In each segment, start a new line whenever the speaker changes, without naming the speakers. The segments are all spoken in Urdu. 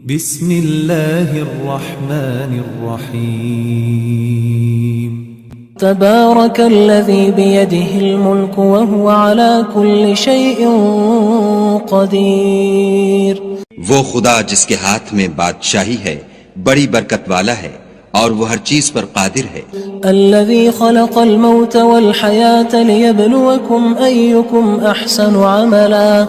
بسم اللہ الرحمن الرحیم
تبارک الذی بیدہ الملک وہو علی کل شیء قدیر۔
وہ خدا جس کے ہاتھ میں بادشاہی ہے بڑی برکت والا ہے اور وہ ہر چیز پر قادر ہے۔
الذی خلق الموت والحیاة لیبلوکم ایکم احسن عملا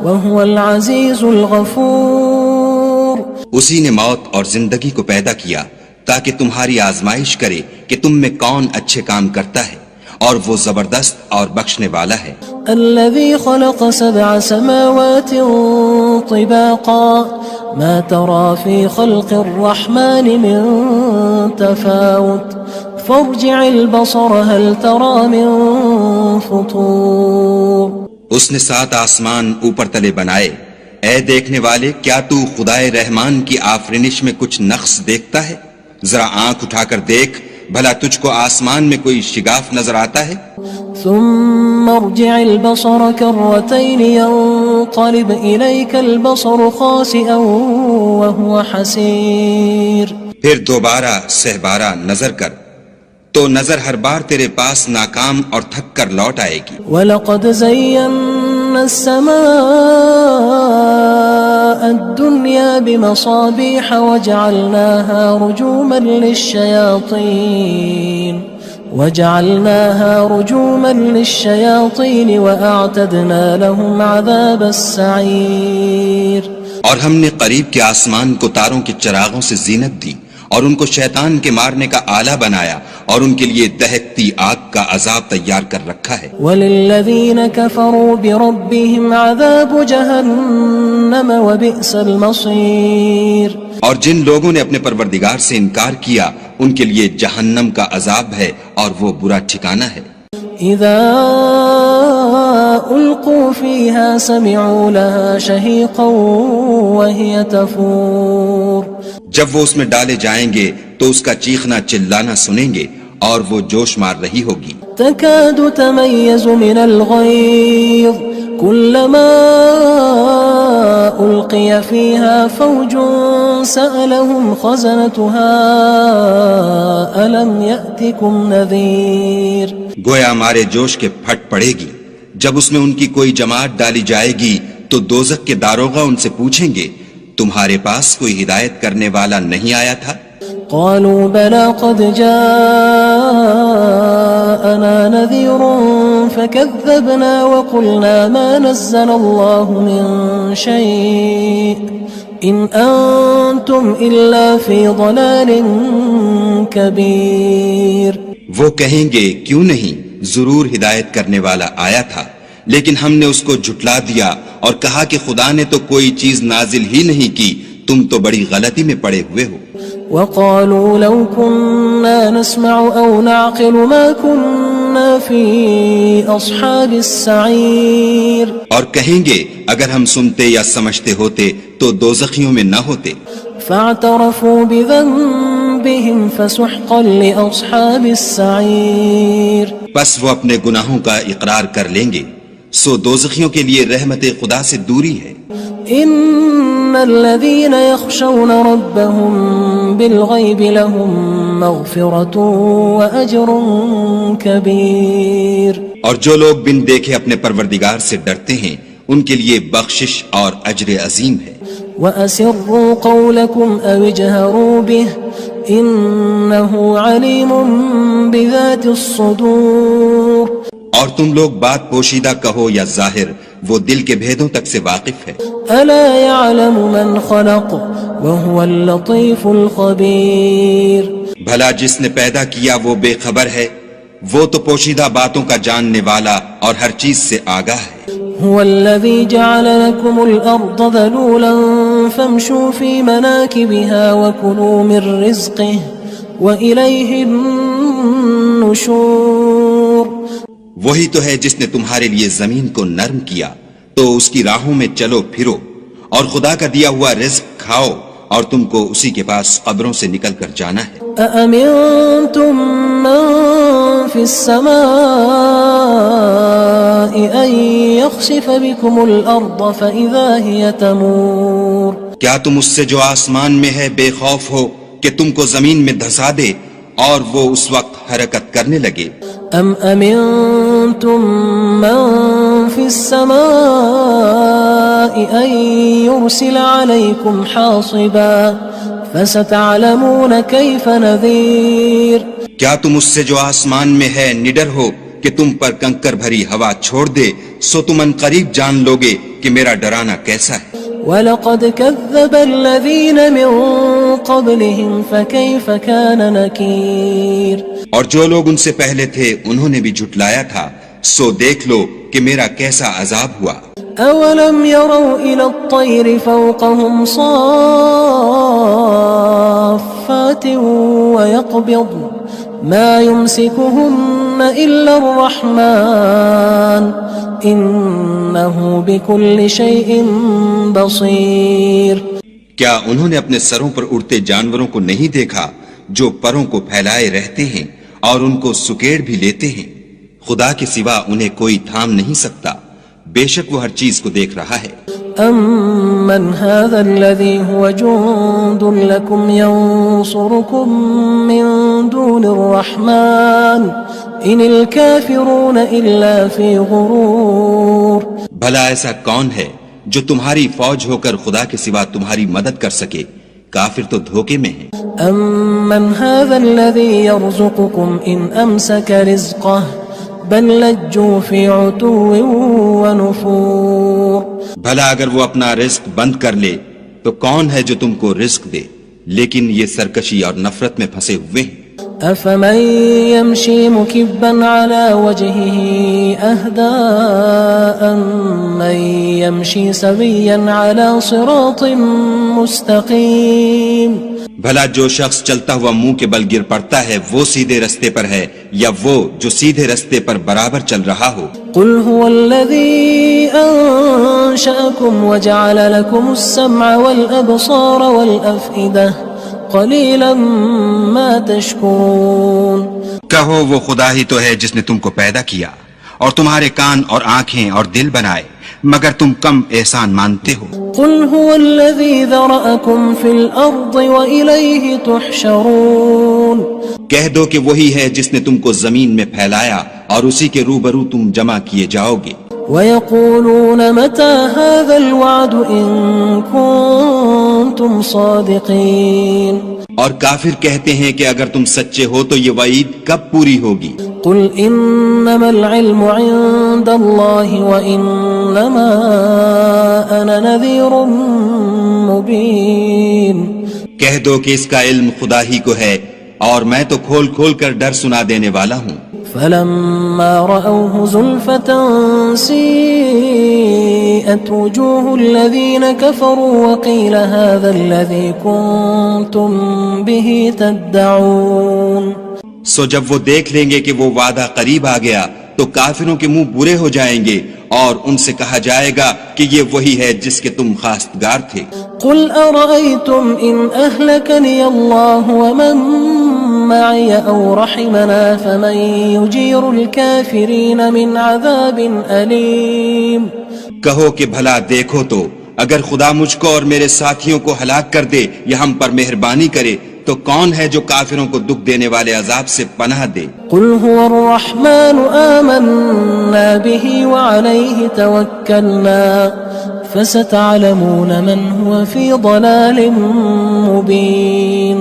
وہو العزیز الغفور۔
اسی نے موت اور زندگی کو پیدا کیا تاکہ تمہاری آزمائش کرے کہ تم میں کون اچھے کام کرتا ہے، اور وہ زبردست اور بخشنے والا ہے۔
الذي خلق 7 سماوات طباقا ما ترى في خلق الرحمن من تفاوت فارجع البصر هل ترى من فطور۔
اس نے 7 آسمان اوپر تلے بنائے، اے دیکھنے والے کیا تو خدائے رحمان کی آفرینش میں کچھ نقص دیکھتا ہے؟ ذرا آنکھ اٹھا کر دیکھ، بھلا تجھ کو آسمان میں کوئی شگاف نظر آتا ہے؟
ثم ارجع البصر كرتين ينقلب إليك البصر خاسئا وهو حسير۔
پھر دوبارہ سہبارہ نظر کر تو نظر ہر بار تیرے پاس ناکام اور تھک کر لوٹ آئے گی۔
وَلَقَدْ زَيَّنَّا السَّمَاءَ الدُّنْيَا بِمَصَابِيحَ وَجَعَلْنَاهَا رُجُومًا لِلشَّيَاطِينِ وَأَعْتَدْنَا لَهُمْ عَذَابَ السَّعِيرِ۔
اور ہم نے قریب کے آسمان کو تاروں کے چراغوں سے زینت دی اور ان کو شیطان کے مارنے کا آلہ بنایا، اور ان کے لیے دہکتی آگ کا عذاب تیار کر رکھا ہے۔
وَلِلَّذِينَ كَفَرُوا بِرَبِّهِمْ عَذَابُ جَهَنَّمَ وَبِئْسَ الْمَصِيرُ۔
اور جن لوگوں نے اپنے پروردگار سے انکار کیا ان کے لیے جہنم کا عذاب ہے اور وہ برا ٹھکانہ ہے۔
اذا القوا فيها سمعوا لها شهيقا وهي تفور۔
جب وہ اس میں ڈالے جائیں گے تو اس کا چیخنا چلانا سنیں گے اور وہ جوش مار رہی ہوگی۔
تكاد تميز من الغيظ كلما ألقي فيها فوج سألهم خزنتها ألم يأتكم نذير۔
گویا مارے جوش کے پھٹ پڑے گی جب اس میں ان کی کوئی جماعت ڈالی جائے گی تو دوزخ کے داروغہ ان سے پوچھیں گے تمہارے پاس کوئی ہدایت کرنے والا نہیں آیا تھا؟
قالوا بلى قد جاءنا نذير فكذبنا وقلنا ما نزل الله من شيء إن أنتم إلا في ضلال كبير۔
وہ کہیں گے کیوں نہیں، ضرور ہدایت کرنے والا آیا تھا، لیکن ہم نے اس کو جھٹلا دیا اور کہا کہ خدا نے تو کوئی چیز نازل ہی نہیں کی، تم تو بڑی غلطی میں پڑے ہوئے ہو۔
وقالوا لو كنا نسمع أو نعقل ما كنا في أصحاب السعير۔
اور کہیں گے اگر ہم سنتے یا سمجھتے ہوتے تو دوزخیوں میں نہ ہوتے۔
فاعترفوا بذنبهم فسحقا لأصحاب السعير۔
بس وہ اپنے گناہوں کا اقرار کر لیں گے، سو دوزخیوں کے لیے رحمت خدا سے دوری ہے۔
ان الذين يخشون ربهم بالغيب لهم مغفرة واجر كبير۔
اور جو لوگ بن دیکھے اپنے پروردگار سے ڈرتے ہیں ان کے لیے بخشش اور اجر عظیم ہے۔
واسروا قولكم او اجهروا به انه عليم بذات الصدور۔
اور تم لوگ بات پوشیدہ کہو یا ظاہر، وہ دل کے بھیدوں تک سے واقف ہے۔
الا يعلم من خلق وهو اللطيف الخبير۔
بھلا جس نے پیدا کیا وہ بے خبر ہے، وہ تو پوشیدہ باتوں کا جاننے والا اور ہر چیز سے آگاہ ہے۔
هو الذي جعل لكم الأرض ذلولا فامشوا في مناكبها وكلوا من رزقه وإليه النشور۔
وہی تو ہے جس نے تمہارے لیے زمین کو نرم کیا تو اس کی راہوں میں چلو پھرو، اور خدا کا دیا ہوا رزق کھاؤ، اور تم کو اسی کے پاس قبروں سے نکل کر جانا ہے۔
أأمنتم من في السماء أن يخسف بكم الأرض فإذا هي تمور۔
کیا تم اس سے جو آسمان میں ہے بے خوف ہو کہ تم کو زمین میں دھسا دے اور وہ اس وقت حرکت کرنے لگے؟
ام امنتم من في السماء ان يرسل عليكم حاصبا فستعلمون كيف نذير.
کیا تم اس سے جو آسمان میں ہے نڈر ہو کہ تم پر کنکر بھری ہوا چھوڑ دے، سو تم ان قریب جان لوگے کہ میرا ڈرانا کیسا ہے.
وَلَقَدْ كَذَّبَ الَّذِينَ مِن قَبْلِهِمْ فَكَيْفَ كَانَ نَكِيرٌ.
اور جو لوگ ان سے پہلے تھے انہوں نے بھی جھٹلایا تھا، سو دیکھ لو کہ میرا کیسا عذاب ہوا.
أَوَلَمْ يَرَوْا إِلَى الطَّيْرِ فَوْقَهُمْ صَافَّاتٍ وَيَقْبِضْنَ مَا يُمْسِكُهُنَّ إِلَّا الرَّحْمَنُ إِنَّهُ بِكُلِّ شَيْءٍ بَصِيرٌ.
کیا انہوں نے اپنے سروں پر اڑتے جانوروں کو نہیں دیکھا جو پروں کو پھیلائے رہتے ہیں اور ان کو سکیڑ بھی لیتے ہیں؟ خدا کے سوا انہیں کوئی تھام نہیں سکتا، بے شک وہ ہر چیز کو دیکھ رہا ہے.
أَمَّنْ هَذَا الَّذِي هُوَ جُندٌ لَكُمْ يَنصُرُكُم مِّن دُونِ الرَّحْمَنِ إِنِ الْكَافِرُونَ إِلَّا فِي غُرُورٍ.
بھلا ایسا کون ہے جو تمہاری فوج ہو کر خدا کے سوا تمہاری مدد کر سکے؟ کافر تو دھوکے میں ہیں.
أَمَّنْ هَذَا الَّذِي يَرْزُقُكُمْ إِنْ أَمْسَكَ رِزْقَهُ بَلْ لَجُّوا فِي عُتُوٍّ وَنُفُورٍ.
بھلا اگر وہ اپنا رزق بند کر لے تو کون ہے جو تم کو رزق دے؟ لیکن یہ سرکشی اور نفرت میں پھنسے ہوئے ہیں.
أَفَمَن يَمْشِي مُكِبًّا عَلَى وَجْهِهِ أَهْدَىٰ أَمَّن يَمْشِي سَوِيًّا عَلَى صِرَاطٍ مُّسْتَقِيمٍ.
بھلا جو شخص چلتا ہوا منہ کے بل گر پڑتا ہے وہ سیدھے رستے پر ہے یا وہ جو سیدھے رستے پر برابر چل رہا ہو؟
قُلْ هُوَ الَّذِي أَنشَأَكُمْ وَجَعَلَ لَكُمُ السَّمْعَ وَالْأَبْصَارَ وَالْأَفْئِدَةَ قَلِيلًا مَا تَشْكُرُونَ.
کہو وہ خدا ہی تو ہے جس نے تم کو پیدا کیا اور تمہارے کان اور آنکھیں اور دل بنائے، مگر تم کم احسان مانتے ہو.
قُلْ هُوَ الَّذِي ذَرَأَكُمْ فِي الْأَرْضِ وَإِلَيْهِ تُحْشَرُونَ.
کہہ دو کہ وہی ہے جس نے تم کو زمین میں پھیلایا اور اسی کے روبرو تم جمع کیے جاؤ گے.
وَيَقُولُونَ مَتَى هَذَا الْوَعْدُ إِن كُنتُمْ صَادِقِينَ.
اور کافر کہتے ہیں کہ اگر تم سچے ہو تو یہ وعید کب پوری ہوگی؟
قُلْ إِنَّمَا الْعِلْمُ عِندَ اللَّهِ وَإِنَّمَا أَنَا نَذِيرٌ مُّبِينٌ.
کہہ دو کہ اس کا علم خدا ہی کو ہے اور میں تو کھول کھول کر ڈر سنا دینے والا ہوں.
فَلَمَّا رَأَوْهُ زُلْفَةً سِيئَتْ وُجُوهُ الَّذِينَ كَفَرُوا وَقِيلَ هَذَا الَّذِي كُنتُم بِهِ تَدَّعُونَ.
سو جب وہ دیکھ لیں گے کہ وہ وعدہ قریب آ گیا تو کافروں کے منہ برے ہو جائیں گے اور ان سے کہا جائے گا کہ یہ وہی ہے جس کے تم خواستگار تھے.
قُلْ أَرَأَيْتُمْ إِنْ أَهْلَكَنِيَ اللَّهُ وَمَن مَّعِيَ أَوْ رَحِمَنَا فَمَن يُجِيرُ الْكَافِرِينَ مِنْ عَذَابٍ أَلِيمٍ.
کہو کہ بھلا دیکھو تو اگر خدا مجھ کو اور میرے ساتھیوں کو ہلاک کر دے یا ہم پر مہربانی کرے تو کون ہے جو کافروں کو دکھ دینے والے عذاب سے پناہ دے؟
قُلْ هُوَ الرَّحْمَنُ آمَنَّا بِهِ وَعَلَيْهِ تَوَكَّلْنَا فَسَتَعْلَمُونَ مَنْ هُوَ فِي ضَلَالٍ مُّبِينٍ.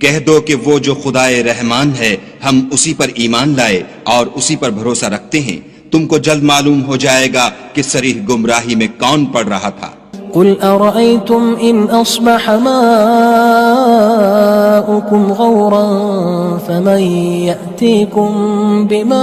کہہ دو کہ وہ جو خدائے رحمان ہے ہم اسی پر ایمان لائے اور اسی پر بھروسہ رکھتے ہیں، تم کو جلد معلوم ہو جائے گا کہ صریح گمراہی میں کون پڑ رہا تھا.
قُلْ أَرَأَيْتُمْ إِنْ أَصْبَحَ مَاؤُكُمْ غَوْرًا فَمَن يَأْتِيكُم بِمَاءٍ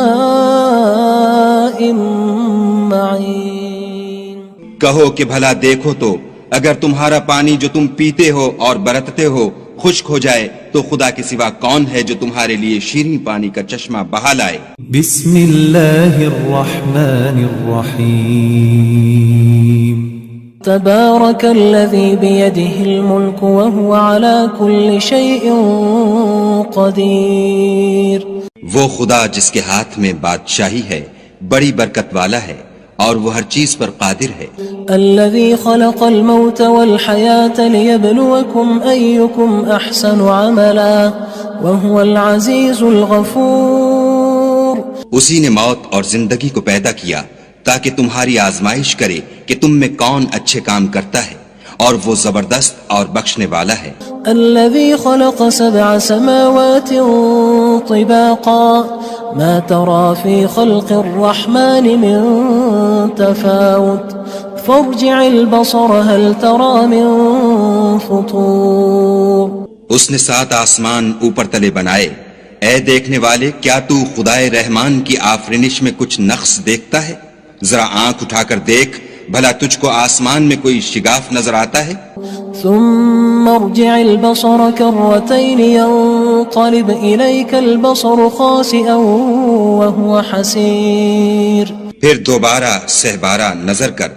مَّعِينٍ.
کہو کہ بھلا دیکھو تو اگر تمہارا پانی جو تم پیتے ہو اور برتتے ہو خشک ہو جائے تو خدا کے سوا کون ہے جو تمہارے لیے شیریں پانی کا چشمہ بہا لائے.
بسم اللہ الرحمن الرحیم.
تبارك الذي بيده الملك وهو على كل شيء قدير.
وہ خدا جس کے ہاتھ میں بادشاہی ہے بڑی برکت والا ہے اور وہ ہر چیز پر قادر ہے.
الذي خلق الموت والحياة ليبلوكم أيكم أحسن عملا وهو العزيز الغفور.
اسی نے موت اور زندگی کو پیدا کیا تاکہ تمہاری آزمائش کرے کہ تم میں کون اچھے کام کرتا ہے، اور وہ زبردست اور بخشنے والا ہے.
الذي خلق 7 سماوات طباقا ما ترى في خلق الرحمن من تفاوت فارجع البصر هل ترى من فطور.
اس نے 7 آسمان اوپر تلے بنائے. اے دیکھنے والے، کیا تو خدائے رحمان کی آفرینش میں کچھ نقص دیکھتا ہے؟ ذرا آنکھ اٹھا کر دیکھ، بھلا تجھ کو آسمان میں کوئی شگاف نظر آتا ہے؟
ثم ارجع البصر كرتين ينقلب إليك البصر خاسئا وهو حسير.
پھر دوبارہ سہبارہ نظر کر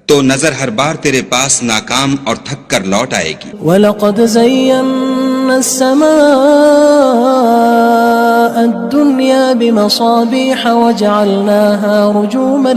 تو نظر ہر بار تیرے پاس ناکام اور تھک کر لوٹ آئے گی.
وَلَقَدْ زَيَّنَّا السَّمَاءَ الدُّنْيَا بِمَصَابِيحَ وَجَعَلْنَاهَا رُجُومًا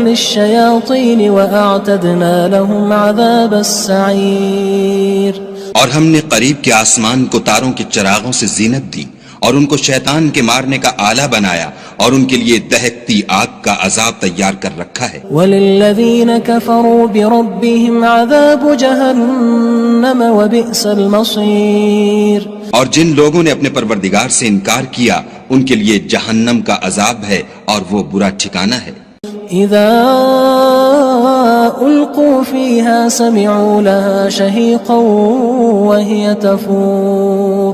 لِلشَّيَاطِينِ وَأَعْتَدْنَا لَهُمْ عَذَابَ السَّعِيرِ.
اور ہم نے قریب کے آسمان کو تاروں کے چراغوں سے زینت دی اور ان کو شیطان کے مارنے کا آلہ بنایا، اور ان کے لیے دہکتی آگ کا عذاب تیار کر رکھا ہے.
وَلِلَّذِينَ كَفَرُوا بِرَبِّهِمْ عَذَابُ جَهَنَّمَ وَبِئْسَ الْمَصِيرُ.
اور جن لوگوں نے اپنے پروردگار سے انکار کیا ان کے لیے جہنم کا عذاب ہے اور وہ برا ٹھکانہ ہے.
اذا القوا فيها سمعوا لها شهيقا وهي تفور.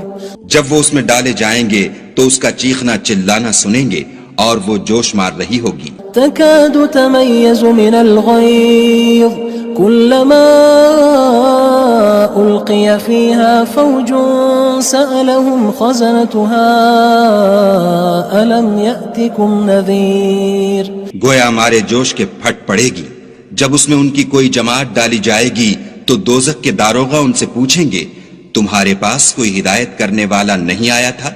جب وہ اس میں ڈالے جائیں گے تو اس کا چیخنا چلانا سنیں گے اور وہ جوش مار رہی ہوگی.
تكاد تميز من الغيظ كلما ألقي فيها فوج سألهم خزنتها ألم يأتكم نذير.
گویا ہمارے جوش کے پھٹ پڑے گی. جب اس میں ان کی کوئی جماعت ڈالی جائے گی تو دوزخ کے داروغہ ان سے پوچھیں گے تمہارے پاس کوئی ہدایت کرنے والا نہیں آیا تھا؟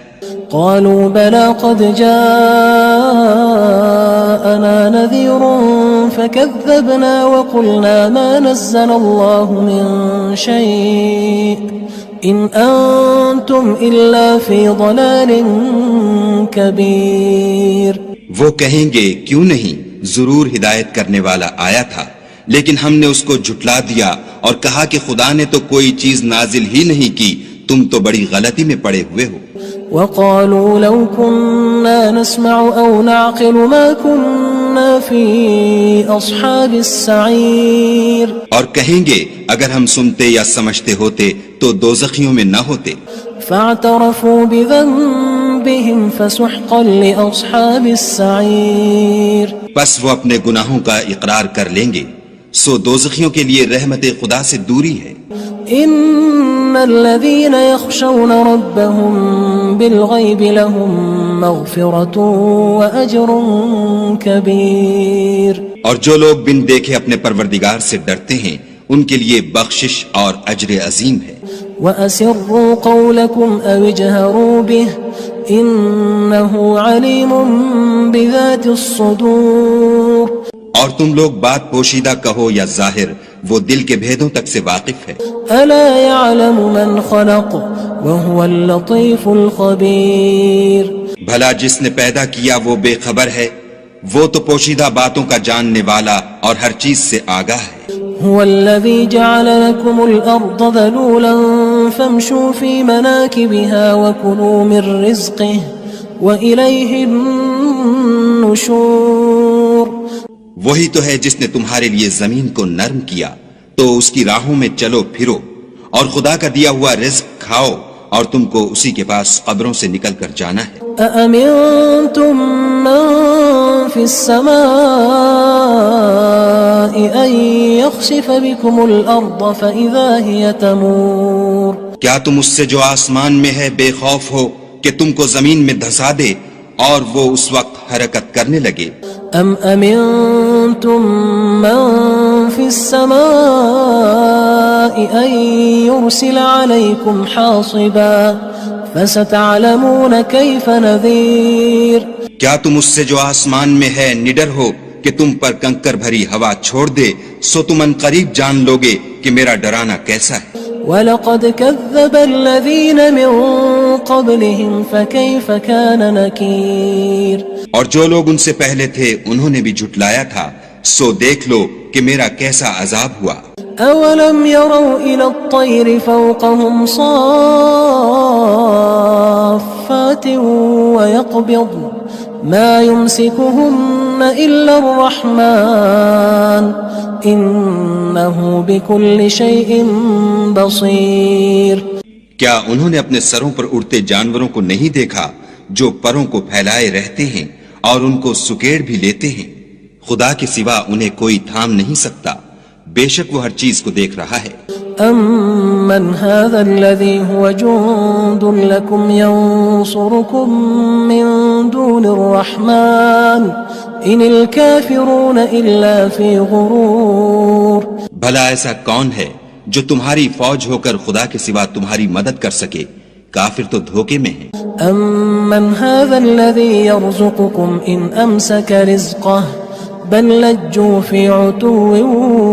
قالوا بلى قد جاءنا نذير فكذبنا وقلنا ما نزل الله من شيء إن أنتم إلا في ضلال كبير.
وہ کہیں گے کیوں نہیں، ضرور ہدایت کرنے والا آیا تھا، لیکن ہم نے اس کو جھٹلا دیا اور کہا کہ خدا نے تو کوئی چیز نازل ہی نہیں کی، تم تو بڑی غلطی میں پڑے ہوئے ہو.
وقالوا لو كنا نسمع أو نعقل ما كنا في أصحاب السعير.
اور کہیں گے اگر ہم سنتے یا سمجھتے ہوتے تو دوزخیوں میں نہ ہوتے.
فاعترفوا بذنبهم فسحقا لأصحاب السعير.
بس وہ اپنے گناہوں کا اقرار کر لیں گے، سو دوزخیوں کے لیے رحمت خدا سے دوری ہے.
ان الذين يخشون ربهم بالغيب لهم مغفرة واجر كبير.
اور جو لوگ بن دیکھے اپنے پروردگار سے ڈرتے ہیں ان کے لیے بخشش اور اجر عظیم ہے.
وَأَسِرُّوا قَوْلَكُمْ أَوِ اجْهَرُوا بِهِ إِنَّهُ عَلِيمٌ بِذَاتِ الصُّدُورِ.
اور تم لوگ بات پوشیدہ کہو یا ظاہر، وہ دل کے بھیدوں تک سے واقف ہے.
أَلَا يَعْلَمُ مَنْ خَلَقَ وَهُوَ اللَّطِيفُ الْخَبِيرُ.
بھلا جس نے پیدا کیا وہ بے خبر ہے، وہ تو پوشیدہ باتوں کا جاننے والا اور ہر چیز سے آگاہ ہے.
هو الذي جعل لكم الأرض ذلولا فامشوا في مناكبها وكلوا من رزقه وإليه النشور.
وہی تو ہے جس نے تمہارے لیے زمین کو نرم کیا تو اس کی راہوں میں چلو پھرو اور خدا کا دیا ہوا رزق کھاؤ اور تم کو اسی کے پاس قبروں سے نکل کر جانا ہے.
أأمنتم من في السماء أن يخسف بكم الأرض فإذا هي تمور.
کیا تم اس سے جو آسمان میں ہے بے خوف ہو کہ تم کو زمین میں دھسا دے اور وہ اس وقت حرکت کرنے لگے؟
ام امنتم من في السماء ان يرسل عليكم حاصبا فستعلمون كيف نذير
کیا تم اس سے جو آسمان میں ہے نڈر ہو کہ تم پر کنکر بھری ہوا چھوڑ دے؟ سو تم ان قریب جان لوگے کہ میرا ڈرانا کیسا ہے۔
وَلَقَدْ كَذَّبَ الَّذِينَ مِن قَبْلِهِمْ فَكَيْفَ كَانَ نَكِيرٌ
اور جو لوگ ان سے پہلے تھے انہوں نے بھی جھٹلایا تھا، سو دیکھ لو کہ میرا کیسا عذاب ہوا۔
أَوَلَمْ يَرَوْا إِلَى الطَّيْرِ فَوْقَهُمْ صَافَّاتٍ وَيَقْبِضْنَ مَا يُمْسِكُهُنَّ إِلَّا الرَّحْمَنُ إِنَّهُ بِكُلِّ شَيْءٍ بَصِيرٌ
کیا انہوں نے اپنے سروں پر اڑتے جانوروں کو نہیں دیکھا جو پروں کو پھیلائے رہتے ہیں اور ان کو سکیڑ بھی لیتے ہیں؟ خدا کے سوا انہیں کوئی تھام نہیں سکتا، بے شک وہ ہر چیز کو دیکھ رہا ہے۔
أَمَّنْ هَذَا الَّذِي هُوَ جُندٌ لَكُمْ يَنصُرُكُم مِّن دُونِ الرَّحْمَنِ إِنِ الْكَافِرُونَ إِلَّا فِي غُرُورٍ
بھلا ایسا کون ہے جو تمہاری فوج ہو کر خدا کے سوا تمہاری مدد کر سکے؟ کافر تو دھوکے میں ہیں۔
أَمَّنْ هَذَا الَّذِي يَرْزُقُكُمْ إِنْ أَمْسَكَ رِزْقَهُ بَلْ لَجُّوا فِي عُتُوٍّ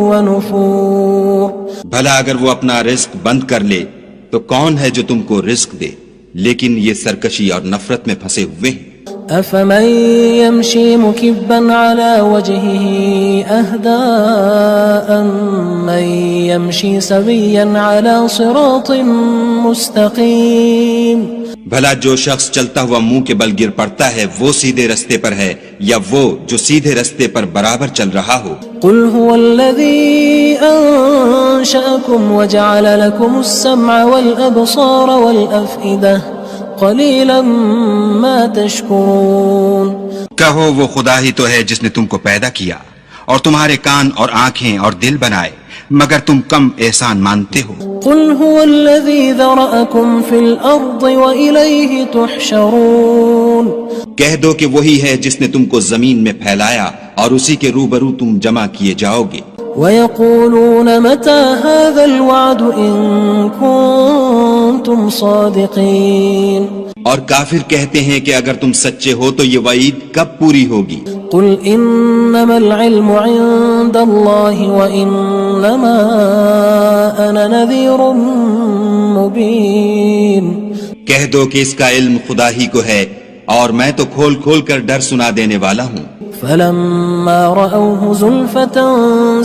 وَنُفُورٍ
بھلا اگر وہ اپنا رزق بند کر لے تو کون ہے جو تم کو رزق دے؟ لیکن یہ سرکشی اور نفرت میں پھنسے ہوئے ہیں۔
أَفَمَن يَمْشِي مُكِبًّا عَلَى وَجْهِهِ أَهْدَىٰ أَمَّن يَمْشِي سَوِيًّا عَلَى صِرَاطٍ مُّسْتَقِيمٍ
بھلا جو شخص چلتا ہوا منہ کے بل گر پڑتا ہے وہ سیدھے رستے پر ہے یا وہ جو سیدھے رستے پر برابر چل رہا ہو؟
قُلْ هُوَ الَّذِي أَنشَأَكُمْ وَجَعَلَ لَكُمُ السَّمْعَ وَالْأَبْصَارَ وَالْأَفْئِدَةَ قَلِيلًا مَا تَشْكُرُونَ
کہو وہ خدا ہی تو ہے جس نے تم کو پیدا کیا اور تمہارے کان اور آنکھیں اور دل بنائے، مگر تم کم احسان مانتے ہو۔
قُلْ هُوَ الَّذِي ذَرَأَكُمْ فِي الْأَرْضِ وَإِلَيْهِ تُحْشَرُونَ
کہہ دو کہ وہی ہے جس نے تم کو زمین میں پھیلایا اور اسی کے روبرو تم جمع کیے جاؤ گے۔
وَيَقُولُونَ مَتَى هَذَا الْوَعْدُ إِن كُنتُمْ صَادِقِينَ
اور کافر کہتے ہیں کہ اگر تم سچے ہو تو یہ وعید کب پوری ہوگی؟
قُلْ إِنَّمَا الْعِلْمُ عِندَ اللَّهِ وَإِنَّمَا أَنَا نَذِيرٌ مُّبِينٌ
کہہ دو کہ اس کا علم خدا ہی کو ہے اور میں تو کھول کھول کر ڈر سنا دینے والا ہوں۔
فَلَمَّا رَأَوْهُ زُلْفَةً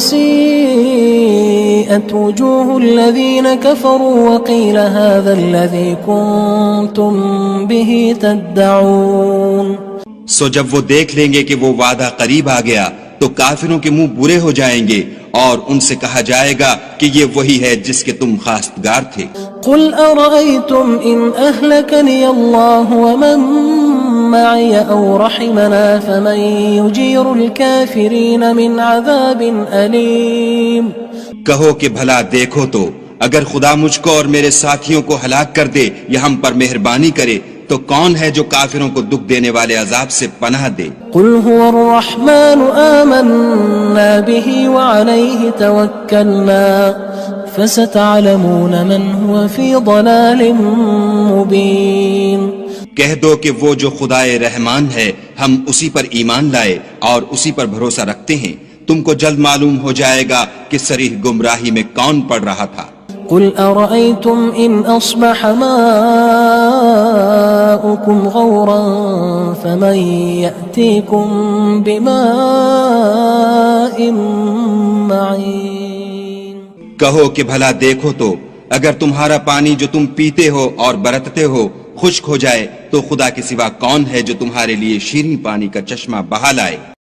سِيئَتْ وُجُوهُ الَّذِينَ كَفَرُوا وَقِيلَ هَذَا الَّذِي كُنتُم بِهِ تَدَّعُونَ
سو جب وہ دیکھ لیں گے کہ وہ وعدہ قریب آ گیا تو کافروں کے منہ برے ہو جائیں گے اور ان سے کہا جائے گا کہ یہ وہی ہے جس کے تم خواستگار تھے۔
قُلْ أَرَأَيْتُمْ إِنْ أَهْلَكَنِيَ اللَّهُ وَمَن مَّعِيَ أَوْ رَحِمَنَا فَمَن يُجِيرُ الْكَافِرِينَ مِنْ عَذَابٍ أَلِيمٍ
کہو کہ بھلا دیکھو تو اگر خدا مجھ کو اور میرے ساتھیوں کو ہلاک کر دے یا ہم پر مہربانی کرے تو کون ہے جو کافروں کو دکھ دینے والے عذاب سے پناہ دے؟
قُلْ هُوَ الرَّحْمَنُ آمَنَّا بِهِ وَعَلَيْهِ تَوَكَّلْنَا فَسَتَعْلَمُونَ مَنْ هُوَ فِي ضَلَالٍ مُّبِينٍ
کہہ دو کہ وہ جو خدائے رحمان ہے ہم اسی پر ایمان لائے اور اسی پر بھروسہ رکھتے ہیں، تم کو جلد معلوم ہو جائے گا کہ صریح گمراہی میں کون پڑ رہا تھا۔
قُلْ أَرَأَيْتُمْ إِنْ أَصْبَحَ مَاؤُكُمْ غَوْرًا فَمَن يَأْتِيكُم بِمَاءٍ مَّعِينٍ
کہو کہ بھلا دیکھو تو اگر تمہارا پانی جو تم پیتے ہو اور برتتے ہو خشک ہو جائے تو خدا کے سوا کون ہے جو تمہارے لیے شیریں پانی کا چشمہ بہا لائے؟